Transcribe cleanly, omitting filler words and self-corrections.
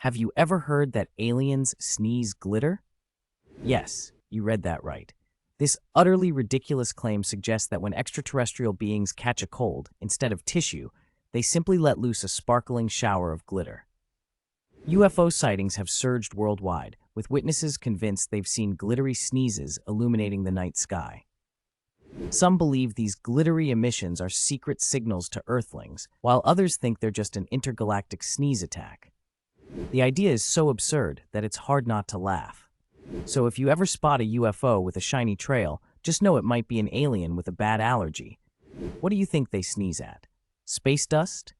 Have you ever heard that aliens sneeze glitter? Yes, you read that right. This utterly ridiculous claim suggests that when extraterrestrial beings catch a cold, instead of tissue, they simply let loose a sparkling shower of glitter. UFO sightings have surged worldwide, with witnesses convinced they've seen glittery sneezes illuminating the night sky. Some believe these glittery emissions are secret signals to Earthlings, while others think they're just an intergalactic sneeze attack. The idea is so absurd that it's hard not to laugh. So if you ever spot a UFO with a shiny trail, just know it might be an alien with a bad allergy. What do you think they sneeze at? Space dust?